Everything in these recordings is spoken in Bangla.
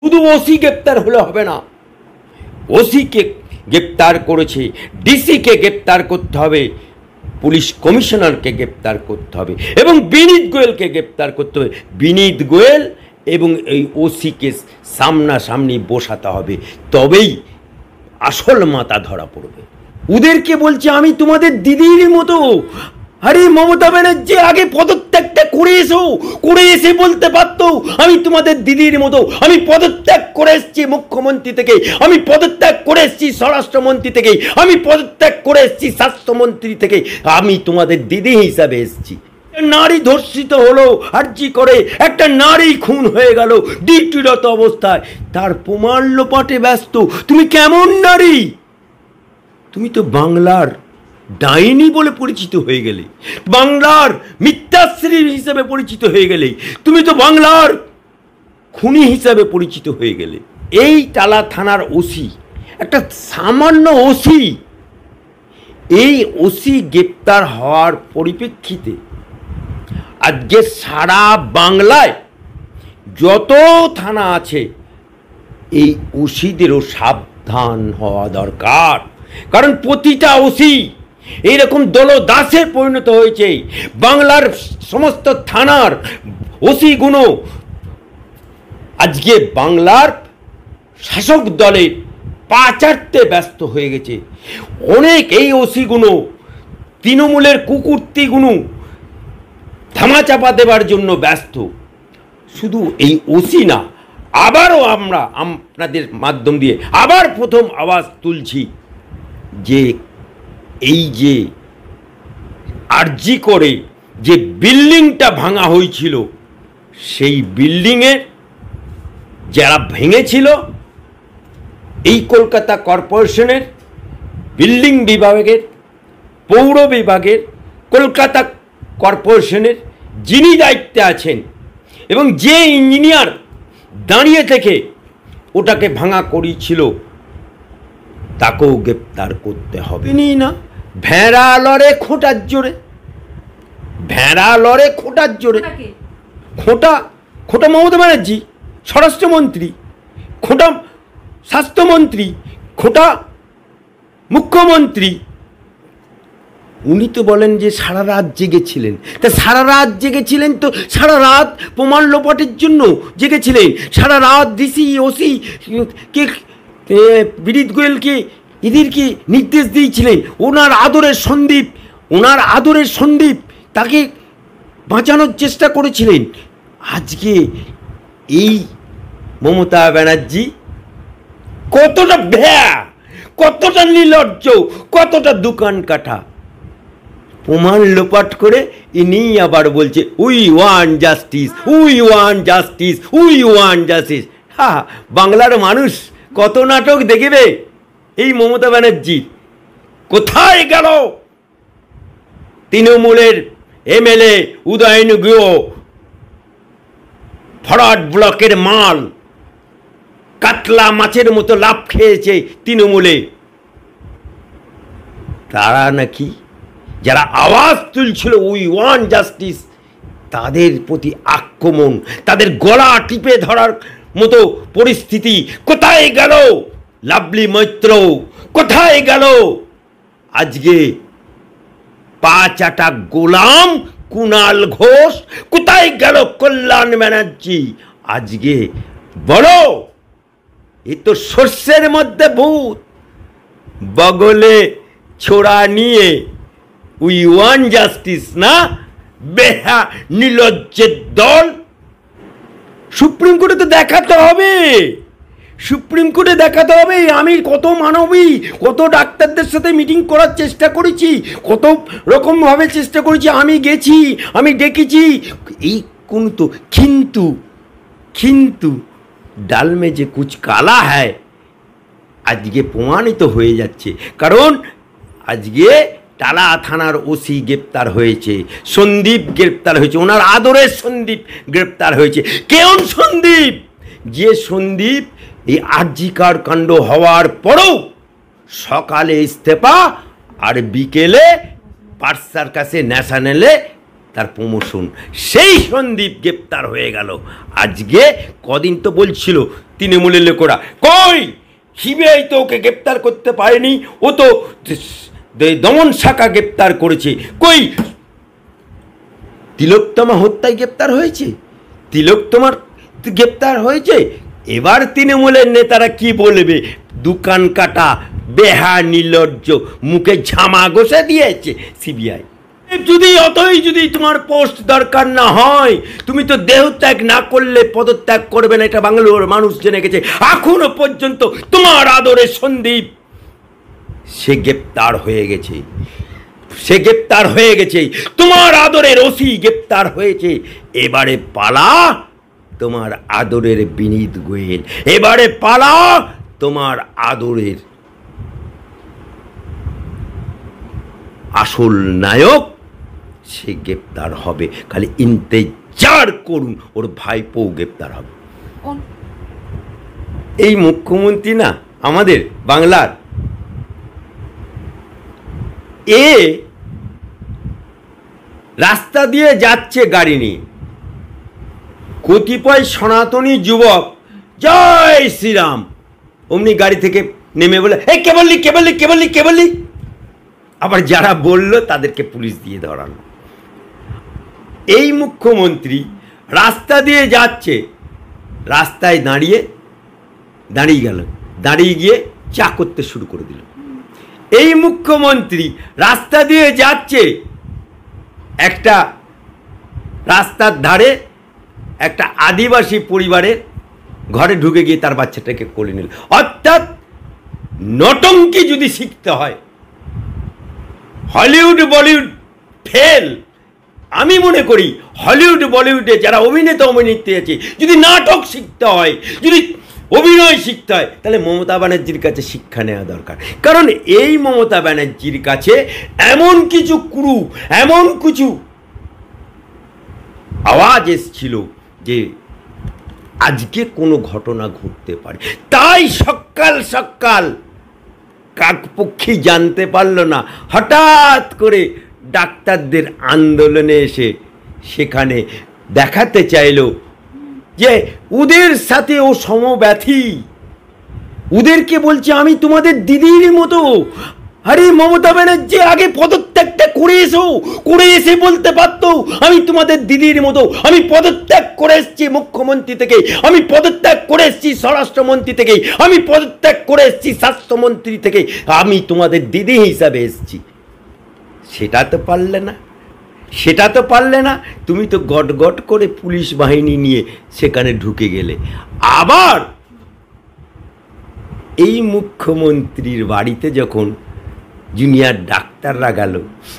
শুধু ওসি গ্রেপ্তার হলে হবে না, ওসিকে গ্রেপ্তার করেছে, ডিসিকে গ্রেপ্তার করতে হবে, পুলিশ কমিশনারকে গ্রেপ্তার করতে হবে এবং বিনীত গোয়েলকে গ্রেপ্তার করতে হবে। বিনীত গোয়েল এবং এই ওসিকে সামনাসামনি বসাতে হবে, তবেই আসল মাথা ধরা পড়বে। ওদেরকে বলছে আমি তোমাদের দিদির মতো। আরে মমতা ব্যানার্জি আগে পদত্যাগটা করে এসে বলতে পারতো আমি তোমাদের দিদির মতো, আমি পদত্যাগ করে এসেছি মুখ্যমন্ত্রী থেকে, আমি পদত্যাগ করে এসেছি স্বরাষ্ট্রমন্ত্রী থেকে, আমি পদত্যাগ করে এসেছি স্বাস্থ্যমন্ত্রী থেকে, আমি তোমাদের দিদি হিসাবে এসেছি। নারী ধর্ষিত হলো আরজি করে, একটা নারী খুন হয়ে গেল ডিউটিরত অবস্থায়, তার প্রমাণ লোপাটে ব্যস্ত। তুমি কেমন নারী? তুমি তো বাংলার ডাইনি বলে পরিচিত হয়ে গেলে, বাংলার মিথ্যাশ্রী হিসেবে পরিচিত হয়ে গেলে, তুমি তো বাংলার খুনি হিসাবে পরিচিত হয়ে গেলে। এই টালা থানার ওসি, একটা সামান্য ওসি, এই ওসি গ্রেপ্তার হওয়ার পরিপ্রেক্ষিতে আজকে সারা বাংলায় যত থানা আছে এই ওসিদেরও সাবধান হওয়া দরকার। কারণ প্রতিটা ওসি এইরকম দলদাসে পরিণত হয়েছে। বাংলার সমস্ত থানার ওসিগুলো আজকে বাংলার শাসক দলের পা চাটতে ব্যস্ত হয়ে গেছে। অনেক এই ওসিগুলো তৃণমূলের কুকুরতিগুলো ধামাচাপা দেবার জন্য ব্যস্ত। শুধু এই ওসি না, আবারও আমরা আপনাদের মাধ্যম দিয়ে আবার প্রথম আওয়াজ তুলছি যে এই যে আরজি করে যে বিল্ডিংটা ভাঙা হয়েছিল, সেই বিল্ডিংয়ের যারা ভেঙেছিল এই কলকাতা কর্পোরেশনের বিল্ডিং বিভাগের, পৌর বিভাগের, কলকাতা কর্পোরেশনের যিনি দায়িত্বে আছেন এবং যে ইঞ্জিনিয়ার দাঁড়িয়ে থেকে ওটাকে ভাঙা করিয়েছিল তাকেও গ্রেপ্তার করতে হবে। না ভেড়া লড়ে খোঁটার জোরে, ভেড়া লড়ে খোঁটার জোরে। খোঁটা মমতা ব্যানার্জি স্বরাষ্ট্রমন্ত্রী, খোঁটা স্বাস্থ্যমন্ত্রী, খোঁটা মুখ্যমন্ত্রী। উনি তো বলেন যে সারা রাত জেগেছিলেন। তা সারা রাত জেগেছিলেন তো সারা রাত প্রমাণ লোপাটের জন্য জেগেছিলেন। সারা রাত ডিসি ওসি কে বিনীত গোয়েলকে এদেরকে নির্দেশ দিয়েছিলেন। ওনার আদরের সন্দীপ তাকে বাঁচানোর চেষ্টা করেছিলেন। আজকে এই মমতা ব্যানার্জি কতটা কতটা নির্লজ্জ, কতটা দোকান কাটা, প্রমাণ লোপাট করে ইনি আবার বলছে we want justice, we want justice, we want justice. হ্যাঁ, বাংলার মানুষ কত নাটক দেখবে এই মমতা ব্যানার্জি। কোথায় গেল তৃণমূলের এমএলএ উদয়ন গুহ, ফরওয়ার্ড ব্লকের মাল, কাতলা মাছের মতো লাভ খেয়েছে তৃণমূলে। তারা নাকি যারা আওয়াজ তুলছিল উই ওয়ান্ট জাস্টিস, তাদের প্রতি আক্রমণ, তাদের গলা টিপে ধরার মতো পরিস্থিতি। কোথায় গেল লাভলি মৈত্র? কোথায় গেল আজকে পা চাটা গোলাম কুণাল ঘোষ? কোথায় গেল কল্যাণ ব্যানার্জি? আজকে বলো, এ তো সর্ষের মধ্যে ভূত, বগলে ছোড়া নিয়ে উই ওয়ান্ট জাস্টিস না? বেহা নির্লজ্জের দল। সুপ্রিম কোর্টে তো দেখাতে হবে, সুপ্রিম কোর্টে দেখাতে হবে। আমি কত মানবী, কত ডাক্তারদের সাথে মিটিং করার চেষ্টা করেছি, কত রকমভাবে চেষ্টা করেছি, আমি গেছি, আমি ডেকেছি, এই কোন তো কিন্তু ডাল মে যে কুছ কালা হ্যায় আজকে প্রমাণিত হয়ে যাচ্ছে। কারণ আজকে টালা থানার ওসি গ্রেপ্তার হয়েছে, সন্দীপ গ্রেপ্তার হয়েছে, ওনার আদরের সন্দীপ গ্রেপ্তার হয়েছে। কেমন সন্দীপ? যে সন্দীপ এই আরজিকর কাণ্ড হওয়ার পরেও সকালে ইস্তফা আর বিকেলে পার্ক সার্কাসে ন্যাশনালে তার প্রমোশন। সেই সন্দীপ গ্রেপ্তার হয়ে গেল। আজকে কদিন তো বলছিল তৃণমূলের লোকেরা, কই সিবিআই তো ওকে গ্রেপ্তার করতে পারেনি, ও তো দমন শাখা গ্রেপ্তার করেছে। কই তিলোত্তমা হত্যায় গ্রেপ্তার হয়েছে, তিলোত্তমার গ্রেপ্তার হয়েছে। এবার তৃণমূলের নেতারা কি বলবে? দোকান কাটা বেহা নির্লজ্জ, মুখে ঝামা ঘষে দিয়েছে সিবিআই। যদি তোমার পোস্ট দরকার না হয়, তুমি তো দেহত্যাগ না করলে পদত্যাগ করবে না, এটা বাংলার মানুষ জেনে গেছে। এখনো পর্যন্ত তোমার আদরের সন্দীপ সে গ্রেপ্তার হয়ে গেছে, সে গ্রেপ্তার হয়ে গেছে। তোমার আদরের ওসি গ্রেপ্তার হয়েছে। এবারে পালা তোমার আদরের বিনীত গোয়েল, এবারে পালা তোমার আদরের আসল নায়ক, সে গ্রেপ্তার হবে। খালি ইন্তেজার করুন, ওর ভাইপো গ্রেপ্তার হবে। এই মুখ্যমন্ত্রী না আমাদের বাংলার, এ রাস্তা দিয়ে যাচ্ছে গাড়ি নিয়ে, কতিপয় সনাতনী যুবক জয় শ্রীরাম অমনি গাড়ি থেকে নেমে বলে, এই কে বললি কে বললি কে বললি কে বললি, আবার যারা বলল তাদেরকে পুলিশ দিয়ে ধরানো। এই মুখ্যমন্ত্রী রাস্তা দিয়ে যাচ্ছে, রাস্তায় দাঁড়িয়ে গেল, দাঁড়িয়ে গিয়ে চা করতে শুরু করে দিল। এই মুখ্যমন্ত্রী রাস্তা দিয়ে যাচ্ছে, একটা রাস্তার ধারে একটা আদিবাসী পরিবারের ঘরে ঢুকে গিয়ে তার বাচ্চাটাকে কোলে নিল। অর্থাৎ নটঙ্কি যদি শিখতে হয়, হলিউড বলিউড ফেল। আমি মনে করি হলিউড বলিউডে যারা অভিনেত্রী আছে, যদি নাটক শিখতে হয়, যদি অভিনয় শিখতে হয়, তাহলে মমতা ব্যানার্জির কাছে শিক্ষা নেওয়া দরকার। কারণ এই মমতা ব্যানার্জির কাছে এমন কিছু ক্রু, এমন কিছু আওয়াজ এসছিল যে আজকে কোনো ঘটনা ঘটতে পারে। তাই সকাল সকাল কাকপক্ষী জানতে পারল না, হঠাৎ করে ডাক্তারদের আন্দোলনে এসে সেখানে দেখাতে চাইল যে ওদের সাথে ও সমব্যথী, ওদেরকে বলছে আমি তোমাদের দিদির মতো। আরে মমতা ব্যানার্জি আগে পদত্যাগটা করে এসে বলতে পারতো আমি তোমাদের দিদির মতো, আমি পদত্যাগ করে এসেছি মুখ্যমন্ত্রী থেকে, আমি পদত্যাগ করে এসেছি স্বরাষ্ট্রমন্ত্রী থেকে, আমি পদত্যাগ করে এসেছি স্বাস্থ্যমন্ত্রী থেকে, আমি তোমাদের দিদি হিসাবে এসেছি। সেটা তো পারলে না, সেটা তো পারলে না। তুমি তো গট করে পুলিশ বাহিনী নিয়ে সেখানে ঢুকে গেলে। আবার এই মুখ্যমন্ত্রীর বাড়িতে যখন জুনিয়র ডাক্তাররা গেল,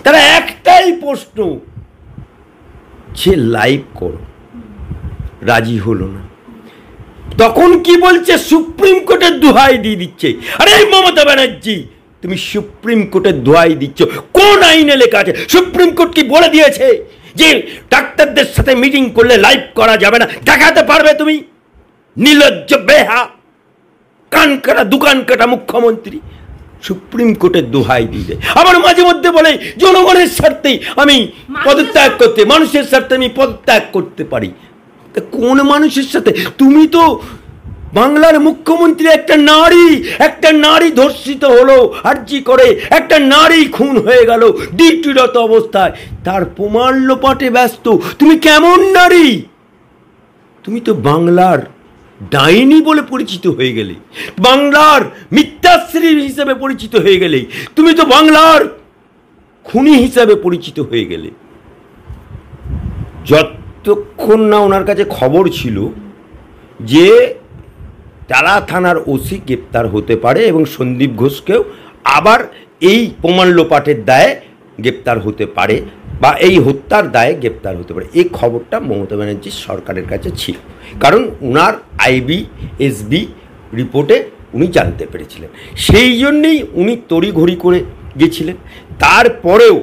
তারা একটাই প্রশ্ন, সে লাইভ করো, রাজি হলো না। তখন কি বলছে? সুপ্রিম কোর্টের দোহাই দিয়ে দিচ্ছে। আরে মমতা ব্যানার্জি, তুমি সুপ্রিম কোর্টের দোহাই দিচ্ছ? কোন আইনে লেখা আছে? সুপ্রিম কোর্ট কি বলে দিয়েছে যে ডাক্তারদের সাথে মিটিং করলে লাইভ করা যাবে না? দেখাতে পারবে তুমি? নির্লজ্জ বেহা কান কাটা দোকান কাটা মুখ্যমন্ত্রী সুপ্রিম কোর্টের দোহাই দিয়ে আবার মাঝে মধ্যে বলে জনগণের স্বার্থে আমি পদত্যাগ করতে, মানুষের স্বার্থে আমি পদত্যাগ করতে পারি। কোন মানুষের সাথে? তুমি তো বাংলার মুখ্যমন্ত্রী, একটা নারী ধর্ষিত হলো আরজি করে, একটা নারী খুন হয়ে গেল ডিউটিরত অবস্থায়, তার প্রমাণ লোপাটে ব্যস্ত। তুমি কেমন নারী? তুমি তো বাংলার ডাইনি বলে পরিচিত হয়ে গেলে, বাংলার মিথ্যাশ্রী হিসেবে পরিচিত হয়ে গেলে, তুমি তো বাংলার খুনি হিসাবে পরিচিত হয়ে গেলে। যতক্ষণ না ওনার কাছে খবর ছিল যে টালা থানার ওসি গ্রেপ্তার হতে পারে এবং সন্দীপ ঘোষকেও আবার এই প্রমাণ লোপাটের দায়ে গ্রেপ্তার হতে পারে বা এই হত্যার দায়ে গ্রেপ্তার হতে পারে, এই খবরটা মমতা ব্যানার্জির সরকারের কাছে ছিল। কারণ ওনার আইবি এসবি রিপোর্টে উনি জানতে পেরেছিলেন, সেই জন্যেই উনি তড়িঘড়ি করে গেছিলেন। তারপরেও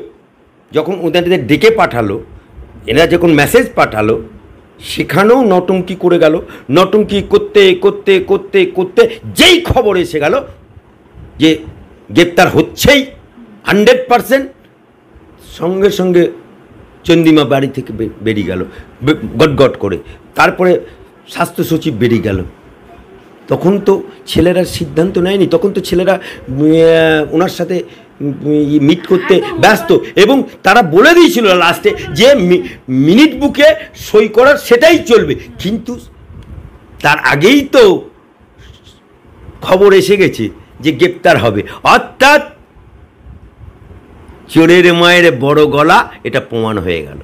যখন ওনাদের ডেকে পাঠালো, এরা যখন মেসেজ পাঠালো, সেখানেও নটঙ্কি করে গেল। নটঙ্কি করতে করতে করতে করতে যেই খবর এসে গেল যে গ্রেপ্তার হচ্ছেই 100%, সঙ্গে সঙ্গে চন্দিমা বাড়ি থেকে বেরিয়ে গেল গটগট করে, তারপরে স্বাস্থ্য সচিব বেরিয়ে গেল। তখন তো ছেলেরা সিদ্ধান্ত নেয়নি, তখন তো ছেলেরা ওনার সাথে মিট করতে ব্যস্ত, এবং তারা বলে দিয়েছিল লাস্টে যে মিনিট বুকে সই করার সেটাই চলবে। কিন্তু তার আগেই তো খবর এসে গেছে যে গ্রেপ্তার হবে, অর্থাৎ চোরের মায়ের বড় গলা, এটা প্রমাণ হয়ে গেল।